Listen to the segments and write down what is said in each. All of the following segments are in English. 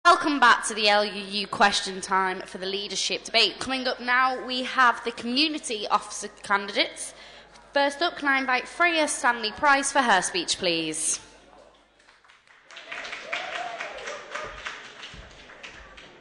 Welcome back to the LUU question time for the leadership debate. Coming up now, we have the community officer candidates. First up, can I invite Freya Stanley Price for her speech, please?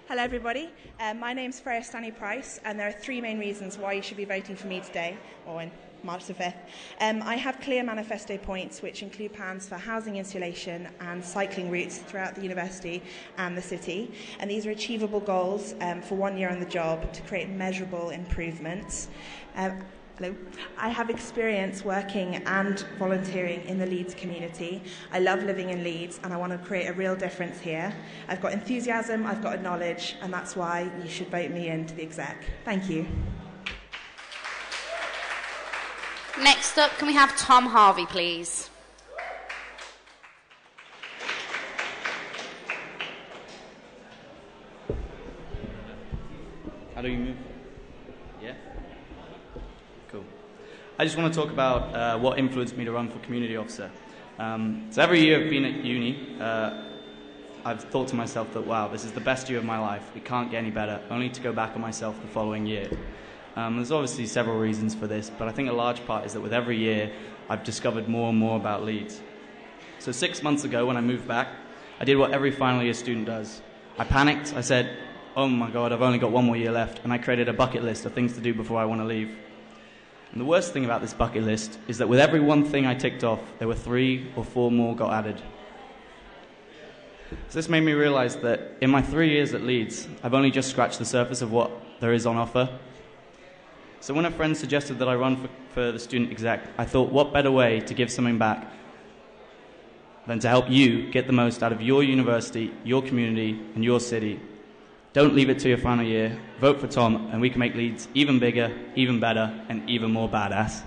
Hello everybody, my name's Freya Stanley Price and there are three main reasons why you should be voting for me today, or on March the 5th. I have clear manifesto points which include plans for housing insulation and cycling routes throughout the university and the city, and these are achievable goals for 1 year on the job to create measurable improvements. Hello. I have experience working and volunteering in the Leeds community. I love living in Leeds and I want to create a real difference here. I've got enthusiasm, I've got knowledge, and that's why you should vote me into the Exec. Thank you. Next up, can we have Tom Harvey, please? How do you move? Yeah? Cool. I just want to talk about what influenced me to run for community officer. So every year I've been at uni, I've thought to myself that, wow, this is the best year of my life. It can't get any better, only to go back on myself the following year. There's obviously several reasons for this, but I think a large part is that with every year, I've discovered more and more about Leeds. So 6 months ago, when I moved back, I did what every final year student does. I panicked. I said, oh my God, I've only got 1 more year left, and I created a bucket list of things to do before I want to leave. And the worst thing about this bucket list is that with every one thing I ticked off, there were 3 or 4 more got added. So this made me realize that in my 3 years at Leeds, I've only just scratched the surface of what there is on offer. So when a friend suggested that I run for the student exec, I thought, what better way to give something back than to help you get the most out of your university, your community, and your city. Don't leave it to your final year. Vote for Tom, and we can make Leeds even bigger, even better, and even more badass.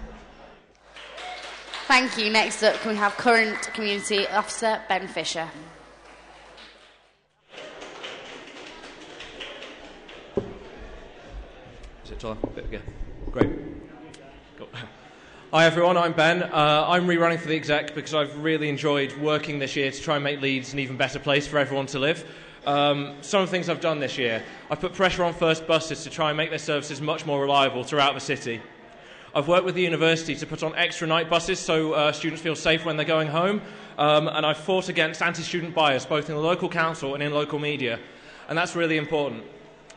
Thank you. Next up, can we have current community officer Ben Fisher? Is it Tyler? Bit again. Great. Cool. Hi everyone, I'm Ben. I'm rerunning for the Exec because I've really enjoyed working this year to try and make Leeds an even better place for everyone to live. Some of the things I've done this year: I've put pressure on First buses to try and make their services much more reliable throughout the city. I've worked with the university to put on extra night buses so students feel safe when they're going home, and I've fought against anti-student bias both in the local council and in local media, and that's really important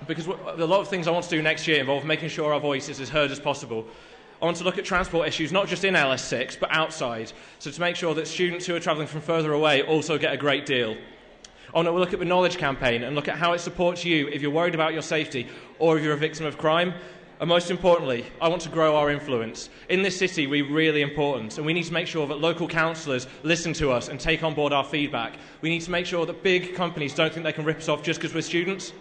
because a lot of things I want to do next year involve making sure our voice is as heard as possible. I want to look at transport issues not just in LS6 but outside, so to make sure that students who are travelling from further away also get a great deal. I want to look at the Knowledge campaign and look at how it supports you if you're worried about your safety or if you're a victim of crime. And most importantly, I want to grow our influence. In this city, we're really important, and we need to make sure that local councillors listen to us and take on board our feedback. We need to make sure that big companies don't think they can rip us off just because we're students.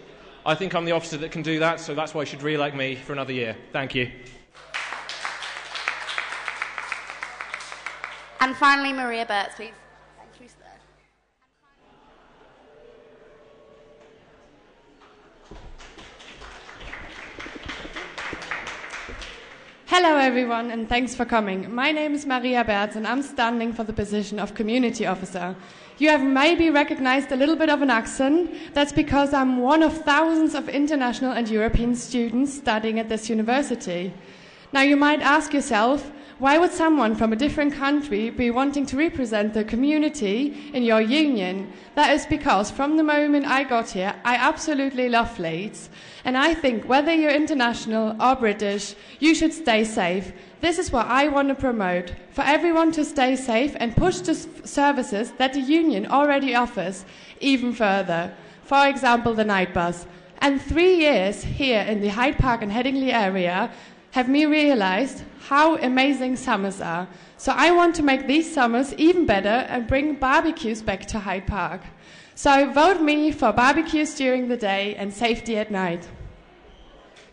I think I'm the officer that can do that, so that's why you should re-elect me for another year. Thank you. And finally, Maria Burtz, please. Thank you, sir. Hello everyone and thanks for coming. My name is Maria Bertz and I'm standing for the position of Community Officer. You have maybe recognized a little bit of an accent. That's because I'm one of thousands of international and European students studying at this university. Now you might ask yourself, why would someone from a different country be wanting to represent the community in your union? That is because from the moment I got here, I absolutely love Leeds. And I think whether you're international or British, you should stay safe. This is what I want to promote, for everyone to stay safe and push the services that the union already offers even further. For example, the night bus. And 3 years here in the Hyde Park and Headingley area have me realized how amazing summers are. So I want to make these summers even better and bring barbecues back to Hyde Park. So vote me for barbecues during the day and safety at night.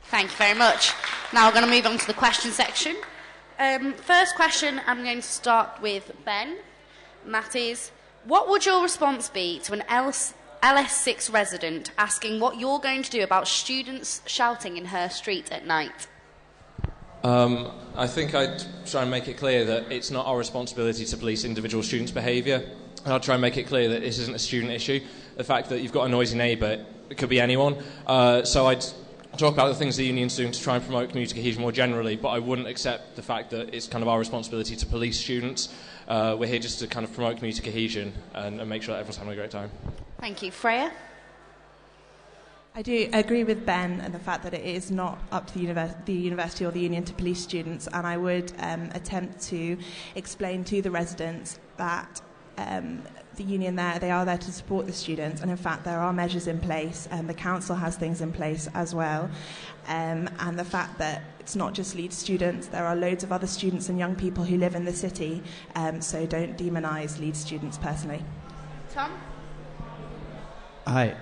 Thank you very much. Now we're going to move on to the question section. First question, I'm going to start with Ben. And that is, what would your response be to an LS6 resident asking what you're going to do about students shouting in her street at night? I think I'd try and make it clear that it's not our responsibility to police individual students' behaviour. And I'll try and make it clear that this isn't a student issue. the fact that you've got a noisy neighbour, it could be anyone. So I'd talk about the things the union's doing to try and promote community cohesion more generally, but I wouldn't accept the fact that it's kind of our responsibility to police students. We're here just to kind of promote community cohesion and make sure that everyone's having a great time. Thank you. Freya? I do agree with Ben and the fact that it is not up to the university or the union to police students, and I would attempt to explain to the residents that the union they are there to support the students, and in fact there are measures in place, and the council has things in place as well, and the fact that it's not just Leeds students, there are loads of other students and young people who live in the city, so don't demonise Leeds students personally. Tom? Hi.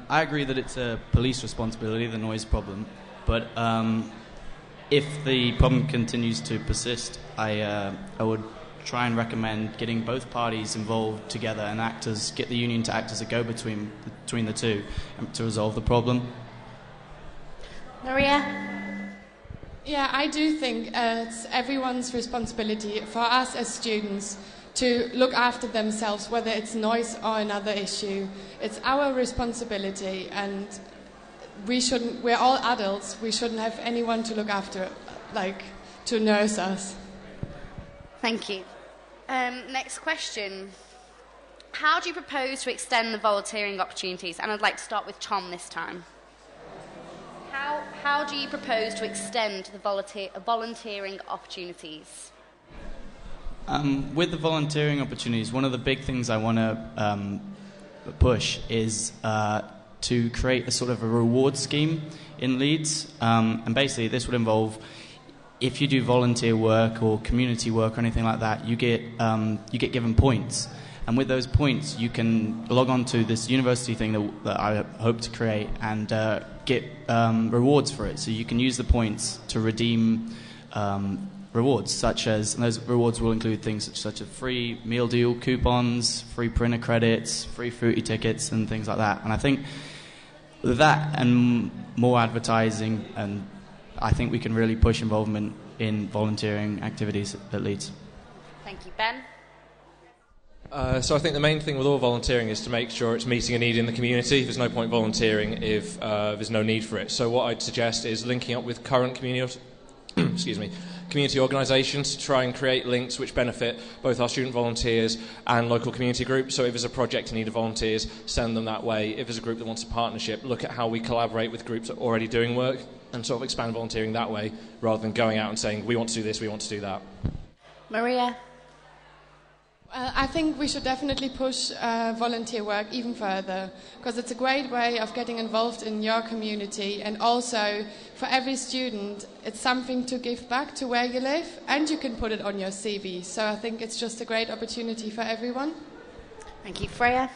I agree that it's a police responsibility, the noise problem, but if the problem continues to persist, I would try and recommend getting both parties involved together and get the union to act as a go-between between the two to resolve the problem. Maria? Yeah, I do think it's everyone's responsibility for us as students to look after themselves, whether it's noise or another issue. It's our responsibility, and we're all adults. We shouldn't have anyone to look after, to nurse us. Thank you. Next question. How do you propose to extend the volunteering opportunities? And I'd like to start with Tom this time. How do you propose to extend the volunteering opportunities? With the volunteering opportunities, one of the big things I want to push is to create a sort of a reward scheme in Leeds, and basically this would involve, if you do volunteer work or community work or anything like that, you get given points, and with those points you can log on to this university thing that I hope to create and get rewards for it. So you can use the points to redeem rewards, and those rewards will include things such as free meal deal coupons, free printer credits, free fruity tickets, and things like that. And I think with that and more advertising, and I think we can really push involvement in volunteering activities at Leeds. Thank you. Ben? So I think the main thing with all volunteering is to make sure it's meeting a need in the community. There's no point volunteering if there's no need for it. So what I'd suggest is linking up with current community organisations to try and create links which benefit both our student volunteers and local community groups. So if there's a project in need of volunteers, send them that way. If there's a group that wants a partnership, look at how we collaborate with groups that are already doing work and sort of expand volunteering that way, rather than going out and saying, we want to do this, we want to do that. Maria? I think we should definitely push volunteer work even further, because it's a great way of getting involved in your community, and also for every student it's something to give back to where you live, and you can put it on your CV. So I think it's just a great opportunity for everyone. Thank you. Freya?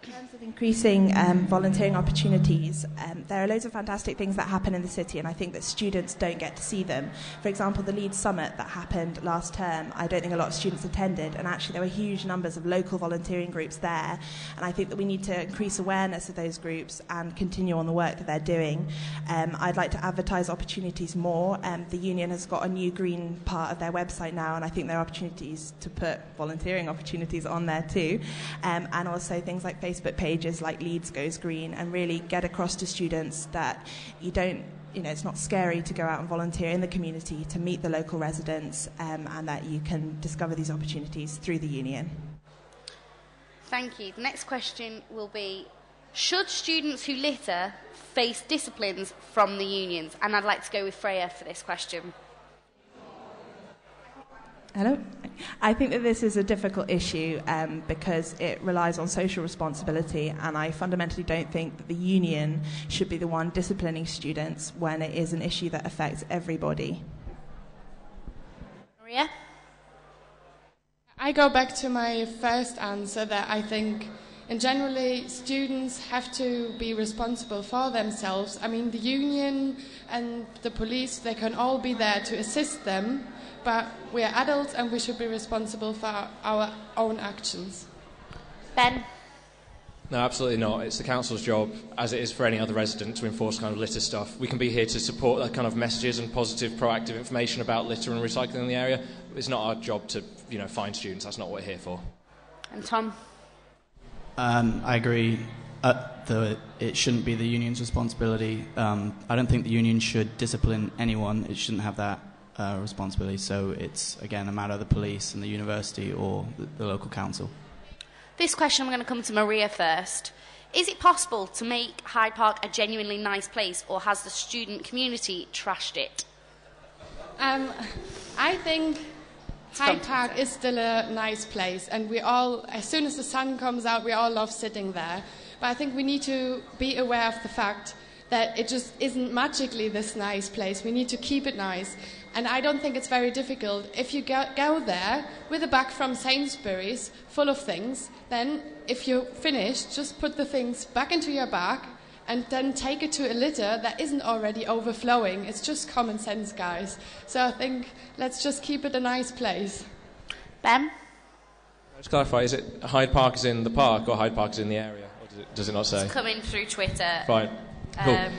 In terms of increasing volunteering opportunities, there are loads of fantastic things that happen in the city, and I think that students don't get to see them. For example, the Leeds Summit that happened last term, I don't think a lot of students attended, and actually there were huge numbers of local volunteering groups there, and I think that we need to increase awareness of those groups and continue on the work that they're doing. I'd like to advertise opportunities more. The union has got a new green part of their website now, and I think there are opportunities to put volunteering opportunities on there too, and also things like Facebook pages like Leeds Goes Green, and really get across to students that it's not scary to go out and volunteer in the community, to meet the local residents, and that you can discover these opportunities through the union. Thank you. The next question will be, should students who litter face disciplines from the unions? And I'd like to go with Freya for this question. Hello. I think that this is a difficult issue because it relies on social responsibility, and I fundamentally don't think that the union should be the one disciplining students when it is an issue that affects everybody. Maria? I go back to my first answer that I think in generally students have to be responsible for themselves. I mean, the union and the police, they can all be there to assist them, but we are adults and we should be responsible for our own actions. Ben? No, absolutely not. It's the council's job, as it is for any other resident, to enforce kind of litter stuff. We can be here to support that kind of messages and positive, proactive information about litter and recycling in the area. It's not our job to, find students. That's not what we're here for. And Tom? I agree that it shouldn't be the union's responsibility. I don't think the union should discipline anyone. It shouldn't have that responsibility. So it's, again, a matter of the police and the university or the local council. This question, I'm going to come to Maria first. Is it possible to make Hyde Park a genuinely nice place, or has the student community trashed it? I think Hyde Park is still a nice place, and we all, as soon as the sun comes out, we all love sitting there. But I think we need to be aware of the fact that it just isn't magically this nice place. We need to keep it nice. And I don't think it's very difficult. If you go there with a bag from Sainsbury's full of things, then if you're finished, just put the things back into your bag and then take it to a litter that isn't already overflowing. It's just common sense, guys. So I think let's just keep it a nice place. Ben? Just clarify, is it Hyde Park is in the park or Hyde Park is in the area? Or does it not say? It's coming through Twitter. Fine. Cool.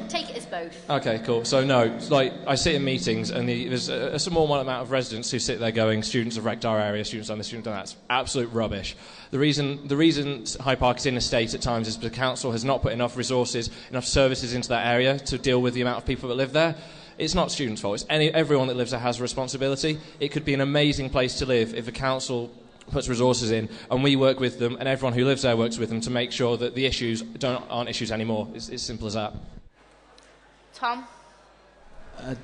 Take it as both. Okay, cool. So no, like I sit in meetings and there's a small amount of residents who sit there going, students have wrecked our area, students done this, students done that. It's absolute rubbish. The reason Hyde Park is in a state at times is because the council has not put enough resources, enough services into that area to deal with the amount of people that live there. It's not students' fault. It's everyone that lives there has a responsibility. It could be an amazing place to live if the council puts resources in, and we work with them, and everyone who lives there works with them to make sure that the issues aren't issues anymore. It's as simple as that. Tom?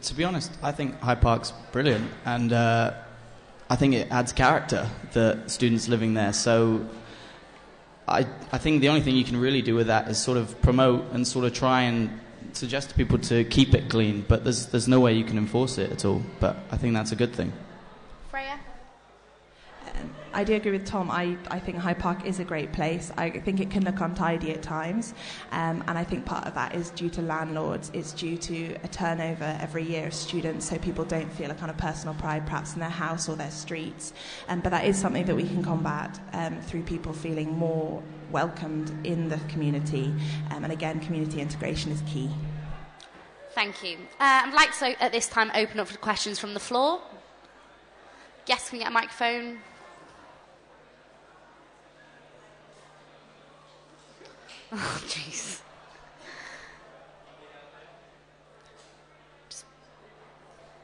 To be honest, I think Hyde Park's brilliant, and I think it adds character, the students living there. So I think the only thing you can really do with that is sort of promote and sort of try and suggest to people to keep it clean, but there's no way you can enforce it at all. But I think that's a good thing. Freya? I do agree with Tom. I think Hyde Park is a great place. I think it can look untidy at times, and I think part of that is due to landlords. It's due to a turnover every year of students, so people don't feel a kind of personal pride perhaps in their house or their streets. But that is something that we can combat through people feeling more welcomed in the community. And again, community integration is key. Thank you. I'd like to, at this time, open up for questions from the floor. Yes, can we get a microphone? Oh, jeez.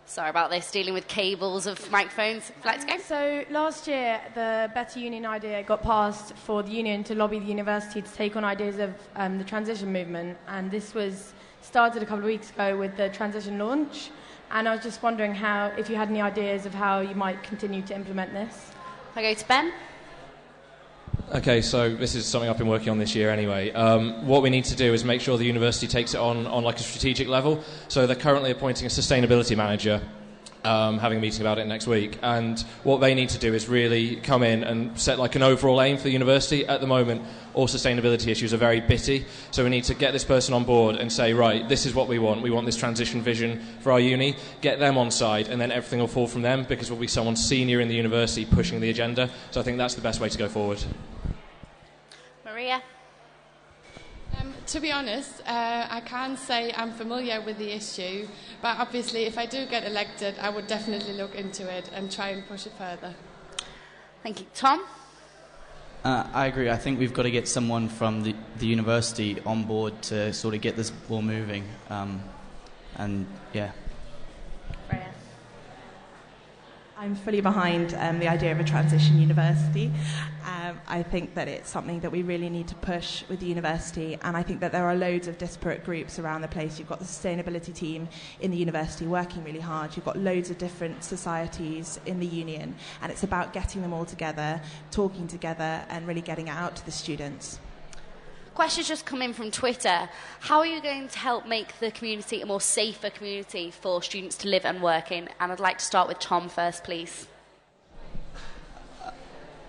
Sorry about this, dealing with cables of microphones. Let's go. So last year, the Better Union idea got passed for the union to lobby the university to take on ideas of the transition movement, and this was started a couple of weeks ago with the transition launch. And I was just wondering if you had any ideas of how you might continue to implement this. I go to Ben. Okay, so this is something I've been working on this year anyway. What we need to do is make sure the university takes it on like a strategic level. So they're currently appointing a sustainability manager, having a meeting about it next week. And what they need to do is really come in and set like an overall aim for the university. At the moment, all sustainability issues are very bitty. So we need to get this person on board and say, right, this is what we want. We want this transition vision for our uni. Get them on side, and then everything will fall from them because we'll be someone senior in the university pushing the agenda. So I think that's the best way to go forward. Maria? To be honest, I can't say I'm familiar with the issue, but obviously if I do get elected, I would definitely look into it and try and push it further. Thank you. Tom? I agree. I think we've got to get someone from the university on board to sort of get this ball moving. And, yeah. Freya? I'm fully behind the idea of a transition university. I think that it's something that we really need to push with the university, and I think that there are loads of disparate groups around the place. You've got the sustainability team in the university working really hard. You've got loads of different societies in the union, and it's about getting them all together, talking together, and really getting it out to the students. Questions just come in from Twitter. How are you going to help make the community a more safer community for students to live and work in? And I'd like to start with Tom first, please.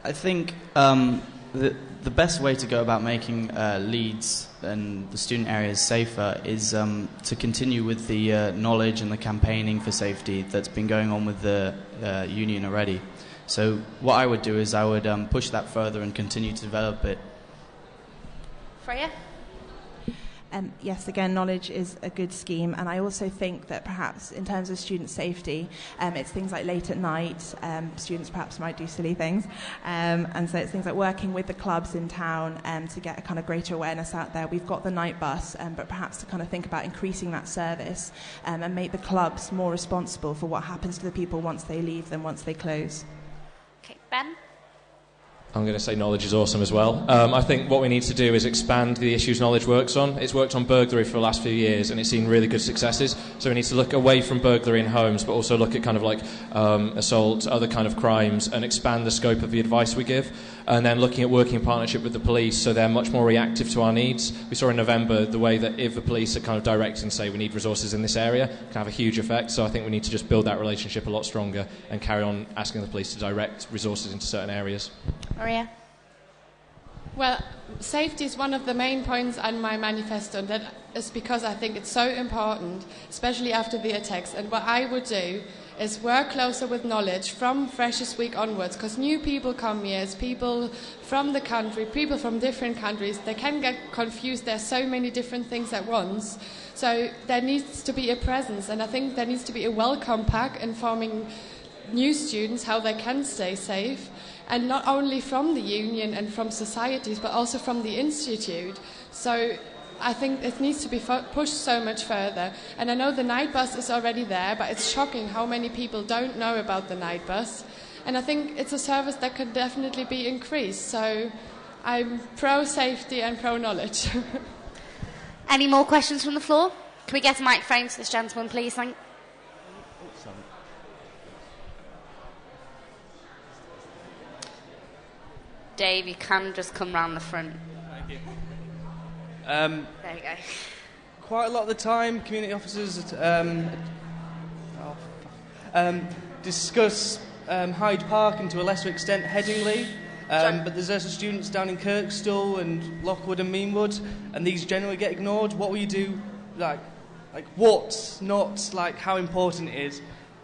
I think the best way to go about making Leeds and the student areas safer is to continue with the knowledge and the campaigning for safety that's been going on with the union already. So what I would do is I would push that further and continue to develop it. Freya? Yes, again, knowledge is a good scheme, and I also think that perhaps in terms of student safety, it's things like late at night, students perhaps might do silly things, and so it's things like working with the clubs in town to get a kind of greater awareness out there. We've got the night bus, but perhaps to kind of think about increasing that service and make the clubs more responsible for what happens to the people once they leave than once they close. Okay, Ben? I'm going to say knowledge is awesome as well. I think what we need to do is expand the issues knowledge works on. It's worked on burglary for the last few years and it's seen really good successes. So we need to look away from burglary in homes, but also look at kind of like assault, other kind of crimes, and expand the scope of the advice we give. And then looking at working in partnership with the police so they're much more reactive to our needs. We saw in November the way that if the police are kind of direct and say we need resources in this area, it can have a huge effect. So I think we need to just build that relationship a lot stronger and carry on asking the police to direct resources into certain areas. Maria? Well, safety is one of the main points on my manifesto, and that is because I think it's so important, especially after the attacks. And what I would do is work closer with knowledge from Freshers Week onwards, because new people come here, it's people from the country, people from different countries. They can get confused. There's so many different things at once. So there needs to be a presence, and I think there needs to be a welcome pack informing new students how they can stay safe, and not only from the union and from societies, but also from the institute. So I think it needs to be pushed so much further. And I know the night bus is already there, but it's shocking how many people don't know about the night bus. And I think it's a service that could definitely be increased. So I'm pro-safety and pro-knowledge. Any more questions from the floor? Can we get a microphone to this gentleman, please? Thank you. Dave, you can just come round the front. Thank you. There you go. Quite a lot of the time, community officers discuss Hyde Park and to a lesser extent Headingley, but there's also students down in Kirkstall and Lockwood and Meanwood, and these generally get ignored. What will you do, like what, not like how important it is?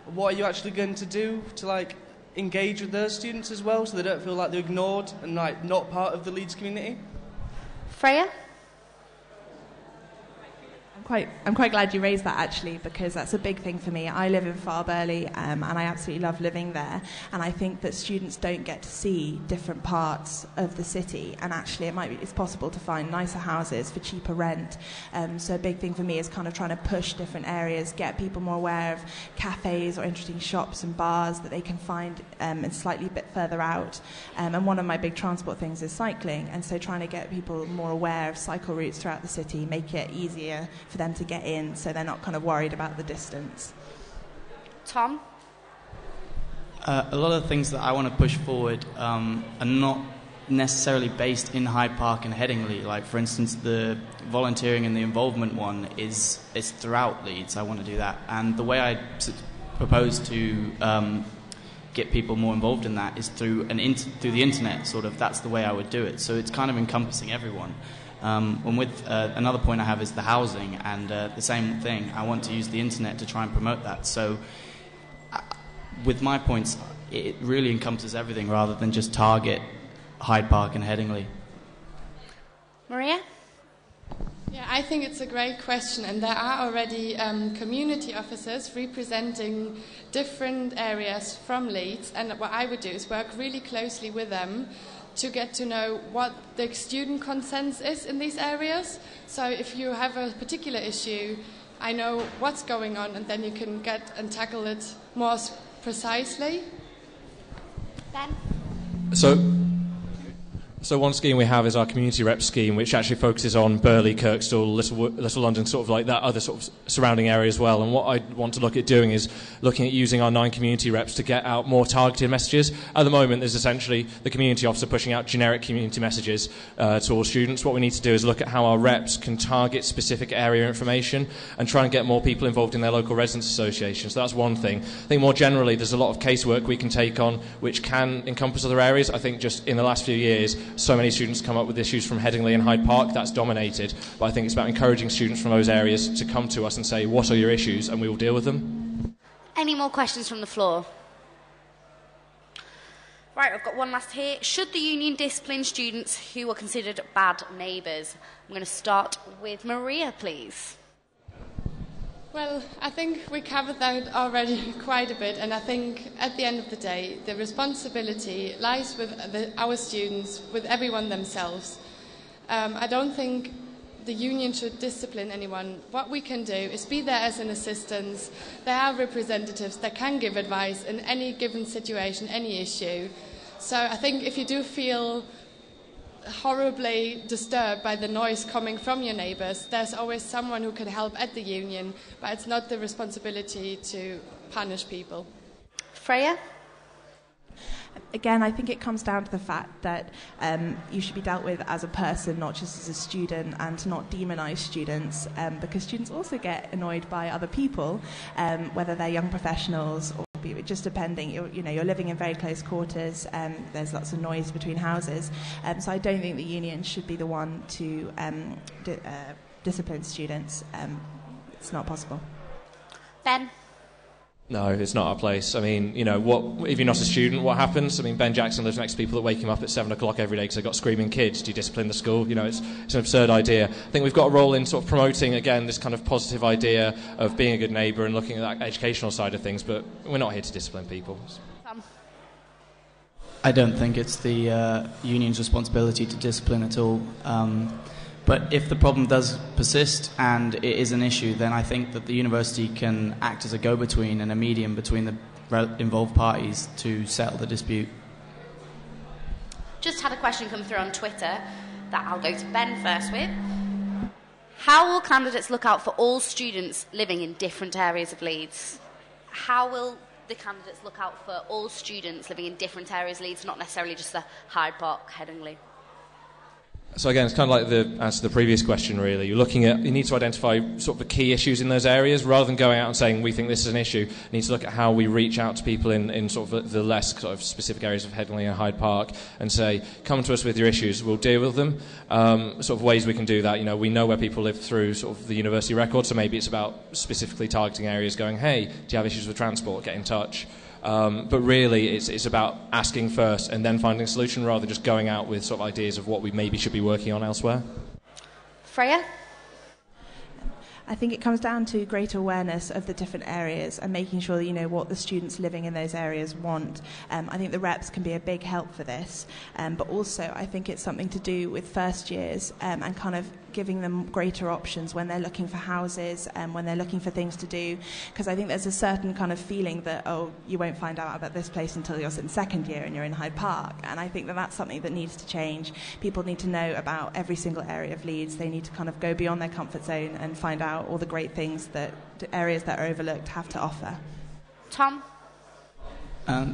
What are you actually going to do to engage with those students as well, so they don't feel like they're ignored and not part of the Leeds community? Freya? I'm quite glad you raised that, actually, because that's a big thing for me. I live in Far Burley, and I absolutely love living there. And I think that students don't get to see different parts of the city. And actually, it's possible to find nicer houses for cheaper rent. So a big thing for me is kind of trying to push different areas, get people more aware of cafes or interesting shops and bars that they can find and slightly a bit further out. And one of my big transport things is cycling. And so trying to get people more aware of cycle routes throughout the city, make it easier for them to get in, so they're not kind of worried about the distance. Tom? A lot of the things that I want to push forward are not necessarily based in Hyde Park and Headingley. Like, for instance, the volunteering and the involvement one is throughout Leeds. I want to do that. And the way I propose to get people more involved in that is through the internet, sort of. That's the way I would do it. So it's kind of encompassing everyone. And with another point I have is the housing, and the same thing. I want to use the internet to try and promote that. So with my points, it really encompasses everything rather than just target Hyde Park and Headingley. Maria? Yeah, I think it's a great question, and there are already community officers representing different areas from Leeds, and what I would do is work really closely with them to get to know what the student consensus is in these areas. So if you have a particular issue, I know what's going on, and then you can get and tackle it more precisely. Ben? So one scheme we have is our community rep scheme, which actually focuses on Burley, Kirkstall, Little London, sort of like that, other sort of surrounding area as well. And what I want to look at doing is looking at using our 9 community reps to get out more targeted messages. At the moment, there's essentially the community officer pushing out generic community messages to all students. What we need to do is look at how our reps can target specific area information and try and get more people involved in their local residents associations. So that's one thing. I think more generally, there's a lot of casework we can take on which can encompass other areas. I think just in the last few years, so many students come up with issues from Headingley and Hyde Park. That's dominated. But I think it's about encouraging students from those areas to come to us and say, what are your issues? And we will deal with them. Any more questions from the floor? Right, I've got one last here. Should the union discipline students who are considered bad neighbours? I'm going to start with Maria, please. Well, I think we covered that already quite a bit, and I think at the end of the day, the responsibility lies with our students, with everyone themselves. I don't think the union should discipline anyone. What we can do is be there as an assistance. There are representatives that can give advice in any given situation, any issue. So I think if you do feel horribly disturbed by the noise coming from your neighbours, there's always someone who can help at the union, but it's not the responsibility to punish people. Freya? Again, I think it comes down to the fact that you should be dealt with as a person, not just as a student, and to not demonise students, because students also get annoyed by other people, whether they're young professionals or just depending. You're living in very close quarters. There's lots of noise between houses, so I don't think the union should be the one to discipline students. It's not possible. Ben? No, it's not our place. I mean, what if you're not a student, what happens? I mean, Ben Jackson lives next to people that wake him up at 7 o'clock every day because they've got screaming kids. Do you discipline the school? It's an absurd idea. I think we've got a role in sort of promoting, again, this kind of positive idea of being a good neighbour and looking at that educational side of things, but we're not here to discipline people. I don't think it's the union's responsibility to discipline at all. But if the problem does persist and it is an issue, then I think that the university can act as a go-between and a medium between the involved parties to settle the dispute. Just had a question come through on Twitter that I'll go to Ben first with. How will candidates look out for all students living in different areas of Leeds? How will the candidates look out for all students living in different areas of Leeds, not necessarily just the Hyde Park, Headingley? So again, it's kind of like the answer to the previous question, really. You need to identify sort of the key issues in those areas, rather than going out and saying, we think this is an issue. You need to look at how we reach out to people in sort of the less sort of specific areas of Headingley and Hyde Park and say, come to us with your issues, we'll deal with them. Sort of ways we can do that, we know where people live through sort of the university record, so maybe it's about specifically targeting areas going, hey, do you have issues with transport? Get in touch. But really, it's about asking first and then finding a solution, rather than just going out with sort of ideas of what we maybe should be working on elsewhere. Freya? I think it comes down to greater awareness of the different areas and making sure that you know what the students living in those areas want. I think the reps can be a big help for this, but also I think it's something to do with first years and kind of giving them greater options when they're looking for houses and when they're looking for things to do, because I think there's a certain kind of feeling that, you won't find out about this place until you're in second year and you're in Hyde Park, and I think that that's something that needs to change. People need to know about every single area of Leeds. They need to kind of go beyond their comfort zone and find out all the great things that areas that are overlooked have to offer. Tom?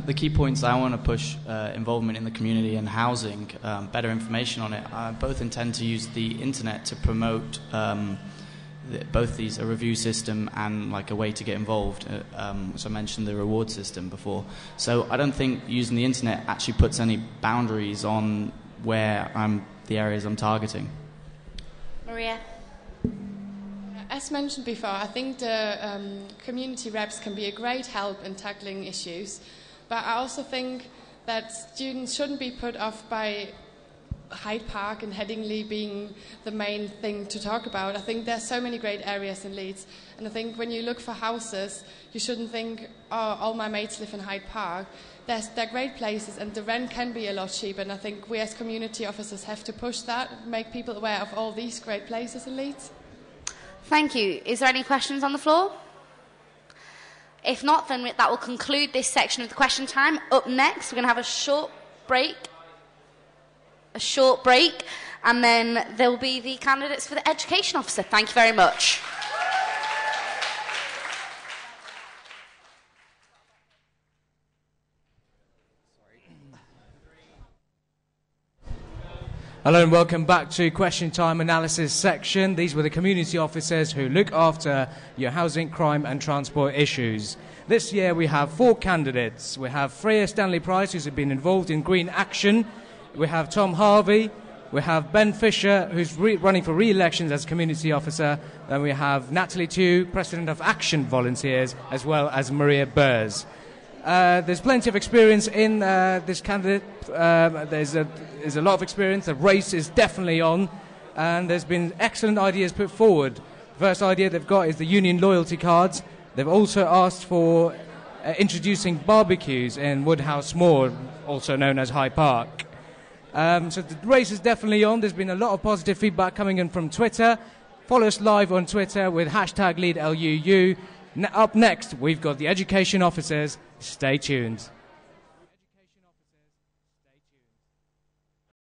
The key points I want to push, involvement in the community and housing, better information on it. I both intend to use the internet to promote both these, a review system and like a way to get involved. So I mentioned the reward system before. So I don't think using the internet actually puts any boundaries on where the areas I'm targeting. Maria? As mentioned before, I think the community reps can be a great help in tackling issues, but I also think that students shouldn't be put off by Hyde Park and Headingley being the main thing to talk about. I think there's so many great areas in Leeds, and I think when you look for houses, you shouldn't think, all my mates live in Hyde Park. They're great places, and the rent can be a lot cheaper, and I think we as community officers have to push that, make people aware of all these great places in Leeds. Thank you. Is there any questions on the floor? If not, then that will conclude this section of the question time. Up next, we're going to have a short break, and then there will be the candidates for the education officer. Thank you very much. Hello and welcome back to Question Time Analysis section. These were the community officers who look after your housing, crime and transport issues. This year we have 4 candidates. We have Freya Stanley-Price, who's been involved in Green Action. We have Tom Harvey. We have Ben Fisher, who's running for re-election as community officer. Then we have Natalie Tew, President of Action Volunteers, as well as Maria Burrs. There's plenty of experience in this candidate. There's a lot of experience. The race is definitely on, and there's been excellent ideas put forward. First idea they've got is the union loyalty cards. They've also asked for introducing barbecues in Woodhouse Moor, also known as High Park. So the race is definitely on. There's been a lot of positive feedback coming in from Twitter. Follow us live on Twitter with #LeadLUU. Up next, we've got the education officers. Stay tuned.